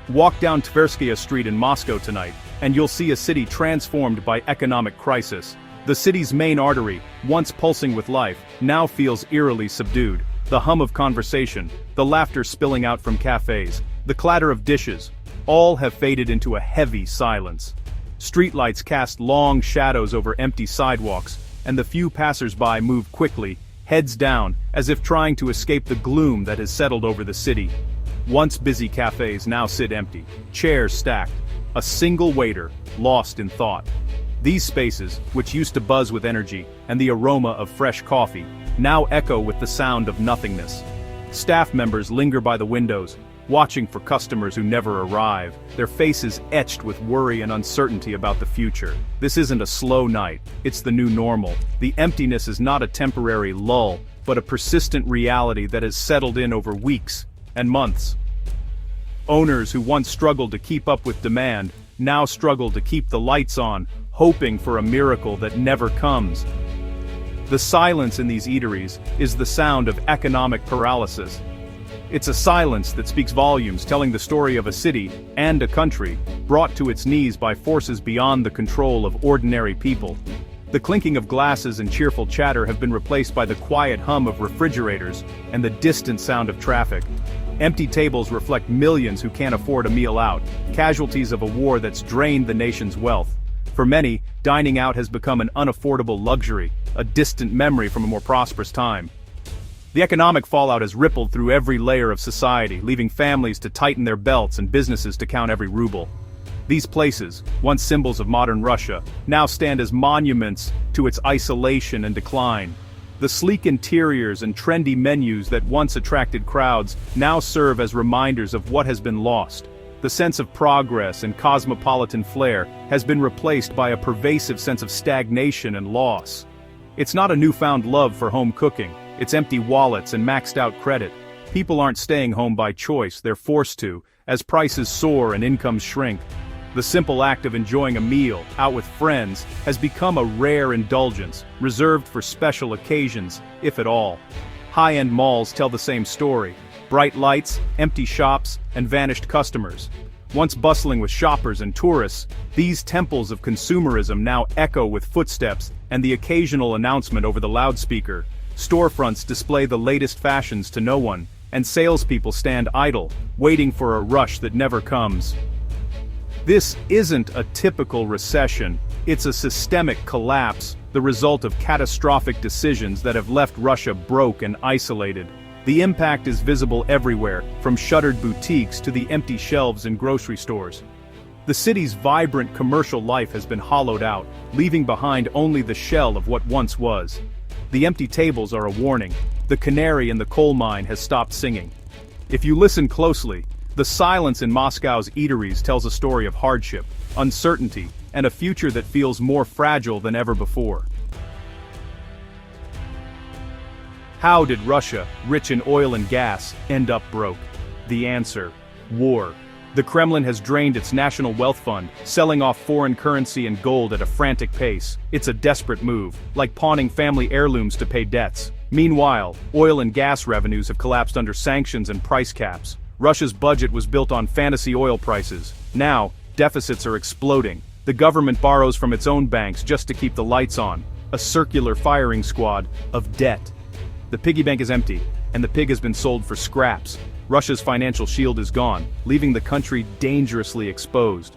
Walk down Tverskaya Street in Moscow tonight, and you'll see a city transformed by economic crisis. The city's main artery, once pulsing with life, now feels eerily subdued. The hum of conversation, the laughter spilling out from cafes, the clatter of dishes, all have faded into a heavy silence. Streetlights cast long shadows over empty sidewalks, and the few passers-by move quickly, heads down, as if trying to escape the gloom that has settled over the city. Once busy cafes now sit empty, chairs stacked, a single waiter, lost in thought. These spaces, which used to buzz with energy and the aroma of fresh coffee, now echo with the sound of nothingness. Staff members linger by the windows, watching for customers who never arrive, their faces etched with worry and uncertainty about the future. This isn't a slow night, it's the new normal. The emptiness is not a temporary lull, but a persistent reality that has settled in over weeks and months. Owners who once struggled to keep up with demand, now struggle to keep the lights on, hoping for a miracle that never comes. The silence in these eateries is the sound of economic paralysis. It's a silence that speaks volumes, telling the story of a city and a country brought to its knees by forces beyond the control of ordinary people. The clinking of glasses and cheerful chatter have been replaced by the quiet hum of refrigerators and the distant sound of traffic. Empty tables reflect millions who can't afford a meal out, casualties of a war that's drained the nation's wealth. For many, dining out has become an unaffordable luxury, a distant memory from a more prosperous time. The economic fallout has rippled through every layer of society, leaving families to tighten their belts and businesses to count every ruble. These places, once symbols of modern Russia, now stand as monuments to its isolation and decline. The sleek interiors and trendy menus that once attracted crowds now serve as reminders of what has been lost. The sense of progress and cosmopolitan flair has been replaced by a pervasive sense of stagnation and loss. It's not a newfound love for home cooking, it's empty wallets and maxed out credit. People aren't staying home by choice, they're forced to, as prices soar and incomes shrink. The simple act of enjoying a meal, out with friends, has become a rare indulgence, reserved for special occasions, if at all. High-end malls tell the same story. Bright lights, empty shops, and vanished customers. Once bustling with shoppers and tourists, these temples of consumerism now echo with footsteps and the occasional announcement over the loudspeaker. Storefronts display the latest fashions to no one, and salespeople stand idle, waiting for a rush that never comes. This isn't a typical recession, it's a systemic collapse, the result of catastrophic decisions that have left Russia broke and isolated. The impact is visible everywhere, from shuttered boutiques to the empty shelves in grocery stores. The city's vibrant commercial life has been hollowed out, leaving behind only the shell of what once was. The empty tables are a warning. The canary in the coal mine has stopped singing. If you listen closely, the silence in Moscow's eateries tells a story of hardship, uncertainty, and a future that feels more fragile than ever before. How did Russia, rich in oil and gas, end up broke? The answer: war. The Kremlin has drained its national wealth fund, selling off foreign currency and gold at a frantic pace. It's a desperate move, like pawning family heirlooms to pay debts. Meanwhile, oil and gas revenues have collapsed under sanctions and price caps. Russia's budget was built on fantasy oil prices. Now, deficits are exploding. The government borrows from its own banks just to keep the lights on. A circular firing squad of debt. The piggy bank is empty, and the pig has been sold for scraps. Russia's financial shield is gone, leaving the country dangerously exposed.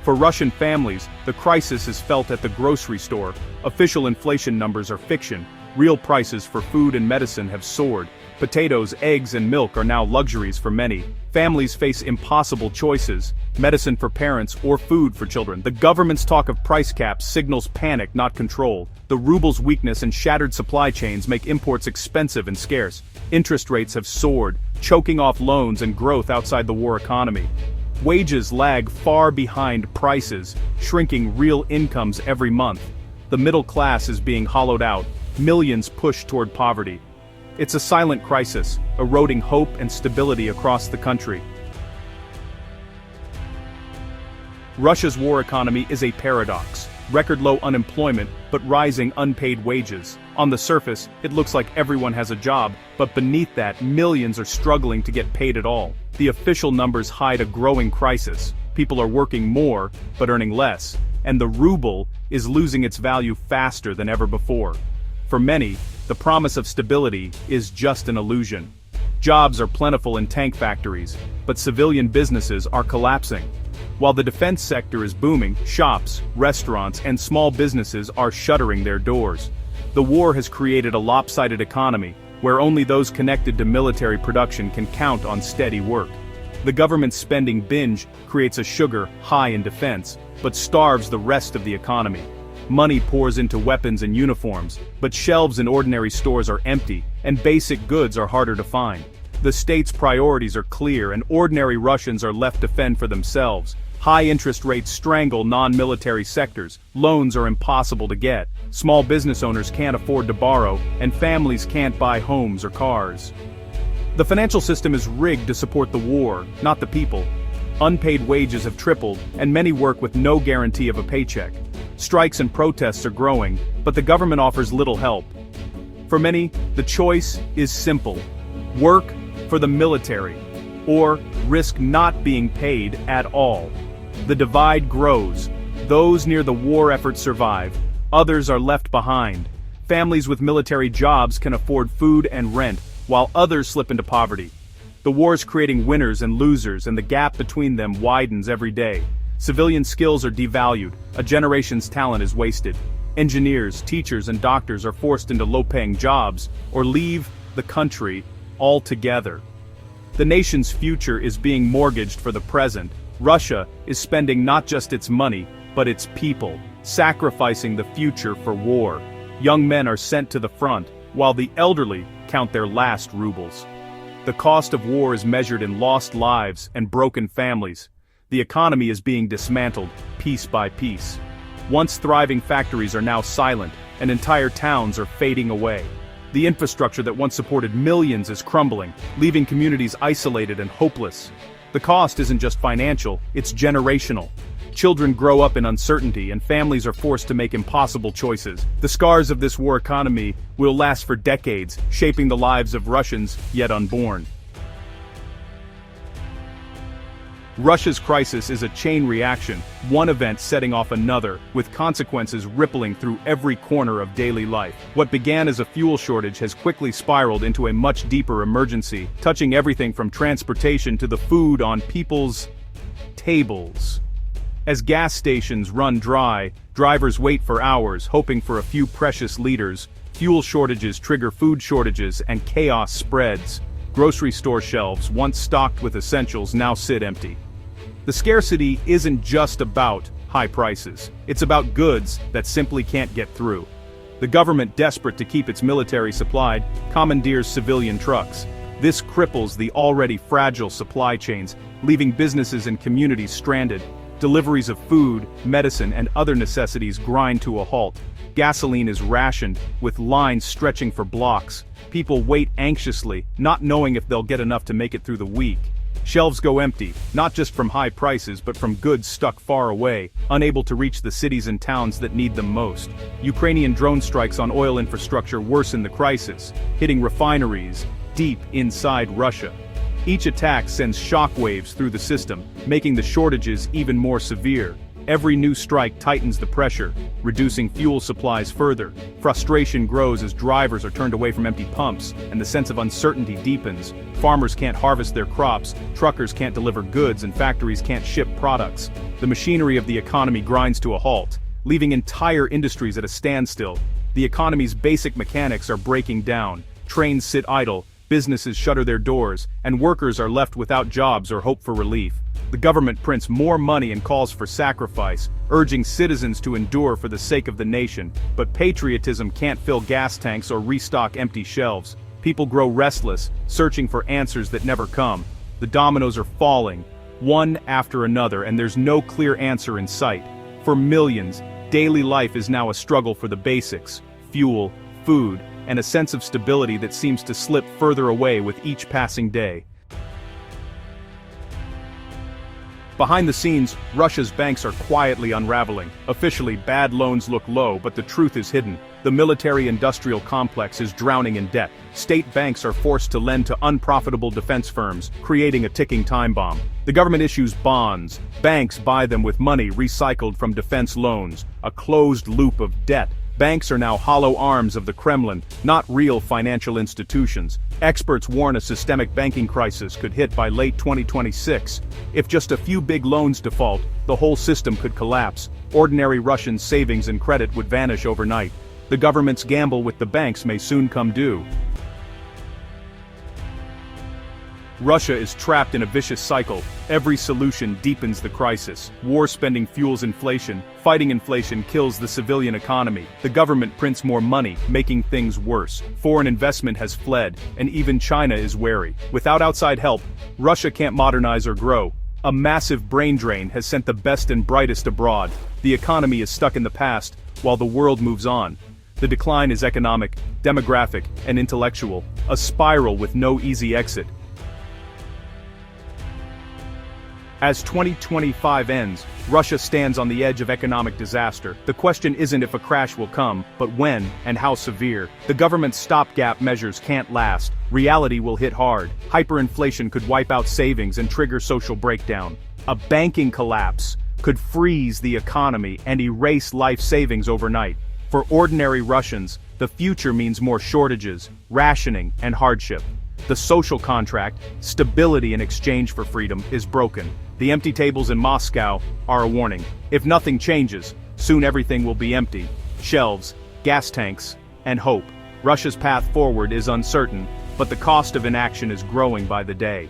For Russian families, the crisis is felt at the grocery store. Official inflation numbers are fiction. Real prices for food and medicine have soared. Potatoes, eggs, and milk are now luxuries for many. Families face impossible choices: medicine for parents or food for children. The government's talk of price caps signals panic, not control. The ruble's weakness and shattered supply chains make imports expensive and scarce. Interest rates have soared, choking off loans and growth outside the war economy. Wages lag far behind prices, shrinking real incomes every month. The middle class is being hollowed out, millions pushed toward poverty. It's a silent crisis, eroding hope and stability across the country. Russia's war economy is a paradox. record low unemployment, but rising unpaid wages. On the surface, it looks like everyone has a job, but beneath that, millions are struggling to get paid at all. The official numbers hide a growing crisis. People are working more, but earning less, and the ruble is losing its value faster than ever before. For many, the promise of stability is just an illusion. Jobs are plentiful in tank factories, but civilian businesses are collapsing. While the defense sector is booming, shops, restaurants, and small businesses are shuttering their doors. The war has created a lopsided economy, where only those connected to military production can count on steady work. The government's spending binge creates a sugar high in defense, but starves the rest of the economy. Money pours into weapons and uniforms, but shelves in ordinary stores are empty, and basic goods are harder to find. The state's priorities are clear, and ordinary Russians are left to fend for themselves. High interest rates strangle non-military sectors, loans are impossible to get, small business owners can't afford to borrow, and families can't buy homes or cars. The financial system is rigged to support the war, not the people. Unpaid wages have tripled, and many work with no guarantee of a paycheck. Strikes and protests are growing, but the government offers little help. For many, the choice is simple. Work for the military, or risk not being paid at all. The divide grows. Those near the war effort survive, others are left behind. Families with military jobs can afford food and rent, while others slip into poverty. The war is creating winners and losers, and the gap between them widens every day. Civilian skills are devalued, a generation's talent is wasted. Engineers, teachers, and doctors are forced into low-paying jobs, or leave the country altogether. The nation's future is being mortgaged for the present. Russia is spending not just its money, but its people, sacrificing the future for war. Young men are sent to the front, while the elderly count their last rubles. The cost of war is measured in lost lives and broken families. The economy is being dismantled, piece by piece. Once thriving factories are now silent, and entire towns are fading away. The infrastructure that once supported millions is crumbling, leaving communities isolated and hopeless. The cost isn't just financial, it's generational. Children grow up in uncertainty, and families are forced to make impossible choices. The scars of this war economy will last for decades, shaping the lives of Russians yet unborn. Russia's crisis is a chain reaction, one event setting off another, with consequences rippling through every corner of daily life. What began as a fuel shortage has quickly spiraled into a much deeper emergency, touching everything from transportation to the food on people's tables. As gas stations run dry, drivers wait for hours, hoping for a few precious liters. Fuel shortages trigger food shortages, and chaos spreads. Grocery store shelves, once stocked with essentials, now sit empty. The scarcity isn't just about high prices. It's about goods that simply can't get through. The government, desperate to keep its military supplied, commandeers civilian trucks. This cripples the already fragile supply chains, leaving businesses and communities stranded. Deliveries of food, medicine, and other necessities grind to a halt. Gasoline is rationed, with lines stretching for blocks. People wait anxiously, not knowing if they'll get enough to make it through the week. Shelves go empty, not just from high prices but from goods stuck far away, unable to reach the cities and towns that need them most. Ukrainian drone strikes on oil infrastructure worsen the crisis, hitting refineries deep inside Russia. Each attack sends shockwaves through the system, making the shortages even more severe. Every new strike tightens the pressure, reducing fuel supplies further. Frustration grows as drivers are turned away from empty pumps, and the sense of uncertainty deepens. Farmers can't harvest their crops, truckers can't deliver goods, and factories can't ship products. The machinery of the economy grinds to a halt, leaving entire industries at a standstill. The economy's basic mechanics are breaking down. Trains sit idle, businesses shutter their doors, and workers are left without jobs or hope for relief. The government prints more money and calls for sacrifice, urging citizens to endure for the sake of the nation. But patriotism can't fill gas tanks or restock empty shelves. People grow restless, searching for answers that never come. The dominoes are falling, one after another, and there's no clear answer in sight. For millions, daily life is now a struggle for the basics: fuel, food, and a sense of stability that seems to slip further away with each passing day. Behind the scenes, Russia's banks are quietly unraveling. Officially, bad loans look low, but the truth is hidden. The military-industrial complex is drowning in debt. State banks are forced to lend to unprofitable defense firms, creating a ticking time bomb. The government issues bonds. Banks buy them with money recycled from defense loans, a closed loop of debt. Banks are now hollow arms of the Kremlin, not real financial institutions. Experts warn a systemic banking crisis could hit by late 2026. If just a few big loans default, the whole system could collapse. Ordinary Russian savings and credit would vanish overnight. The government's gamble with the banks may soon come due. Russia is trapped in a vicious cycle. Every solution deepens the crisis. War spending fuels inflation. Fighting inflation kills the civilian economy. The government prints more money, making things worse. Foreign investment has fled, and even China is wary. Without outside help, Russia can't modernize or grow. A massive brain drain has sent the best and brightest abroad. The economy is stuck in the past, while the world moves on. The decline is economic, demographic, and intellectual. A spiral with no easy exit. As 2025 ends, Russia stands on the edge of economic disaster. The question isn't if a crash will come, but when and how severe. The government's stopgap measures can't last. Reality will hit hard. Hyperinflation could wipe out savings and trigger social breakdown. A banking collapse could freeze the economy and erase life savings overnight. For ordinary Russians, the future means more shortages, rationing, and hardship. The social contract, stability in exchange for freedom, is broken. The empty tables in Moscow are a warning. If nothing changes, soon everything will be empty. Shelves, gas tanks, and hope. Russia's path forward is uncertain, but the cost of inaction is growing by the day.